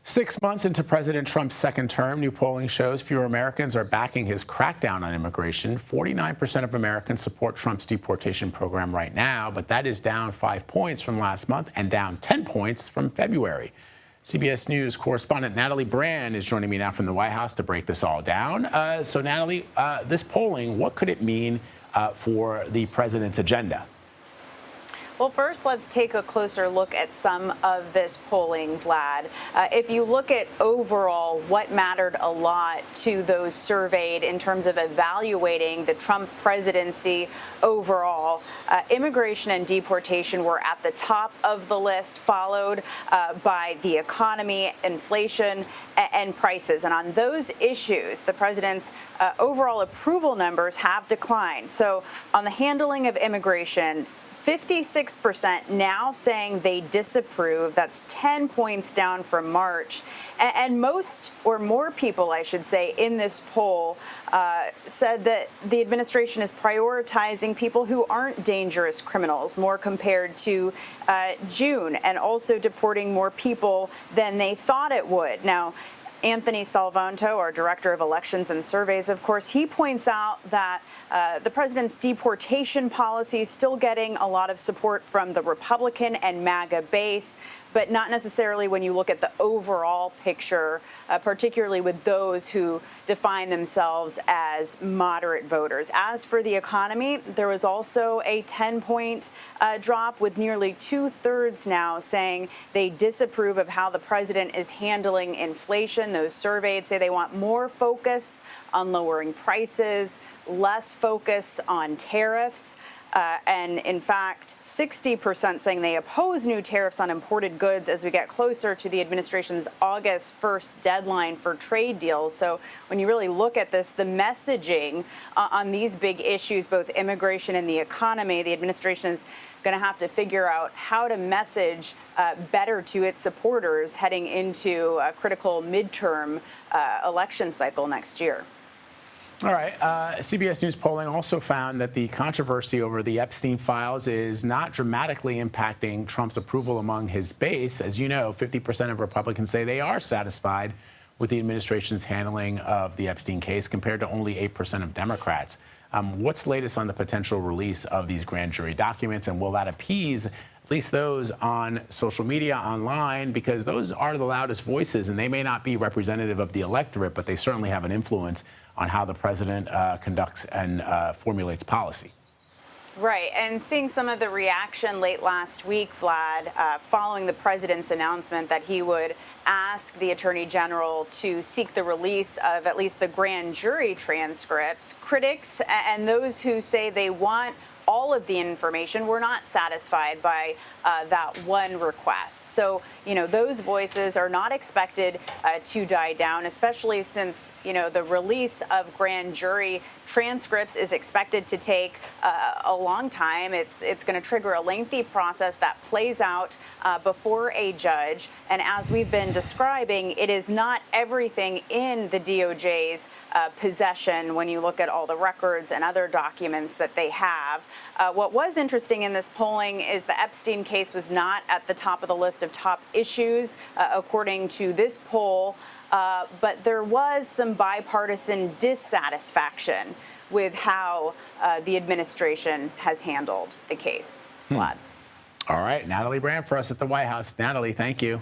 6 months into President Trump's second term, new polling shows fewer Americans are backing his crackdown on immigration. 49% of Americans support Trump's deportation program right now, but that is down 5 points from last month and down 10 points from February. CBS News correspondent Natalie Brand is joining me now from the White House to break this all down. So, Natalie, this polling, what could it mean for the president's agenda? Well, first, let's take a closer look at some of this polling, Vlad. If you look at overall what mattered a lot to those surveyed in terms of evaluating the Trump presidency overall, immigration and deportation were at the top of the list, followed by the economy, inflation, and prices. And on those issues, the president's overall approval numbers have declined. So on the handling of immigration, 56% now saying they disapprove. That's 10 points down from March. And most, or more people, I should say, in this poll said that the administration is prioritizing people who aren't dangerous criminals, more compared to June, and also deporting more people than they thought it would. Now, Anthony Salvanto, our director of elections and surveys, of course, he points out that the president's deportation policy is still getting a lot of support from the Republican and MAGA base, but not necessarily when you look at the overall picture, particularly with those who define themselves as moderate voters. As for the economy, there was also a 10-point drop, with nearly 2/3 now saying they disapprove of how the president is handling inflation. Those surveyed say they want more focus on lowering prices, less focus on tariffs. And in fact, 60% saying they oppose new tariffs on imported goods as we get closer to the administration's August 1st deadline for trade deals. So when you really look at this, the messaging on these big issues, both immigration and the economy, the administration is going to have to figure out how to message better to its supporters heading into a critical midterm election cycle next year. All right. CBS News polling also found that the controversy over the Epstein files is not dramatically impacting Trump's approval among his base. As you know, 50% of Republicans say they are satisfied with the administration's handling of the Epstein case, compared to only 8% of Democrats. What's the latest on the potential release of these grand jury documents, and will that appease at least those on social media, online, because those are the loudest voices, and they may not be representative of the electorate, but they certainly have an influence on how the president conducts and formulates policy. Right, and seeing some of the reaction late last week, Vlad, following the president's announcement that he would ask the attorney general to seek the release of at least the grand jury transcripts, critics and those who say they want all of the information were not satisfied by that one request. So, those voices are not expected to die down, especially since, the release of grand jury transcripts is expected to take a long time. It's going to trigger a lengthy process that plays out before a judge. And as we've been describing, it is not everything in the DOJ's possession when you look at all the records and other documents that they have. What was interesting in this polling is the Epstein case was not at the top of the list of top issues, according to this poll. But there was some bipartisan dissatisfaction with how the administration has handled the case. Vlad. All right. Natalie Brand for us at the White House. Natalie, thank you.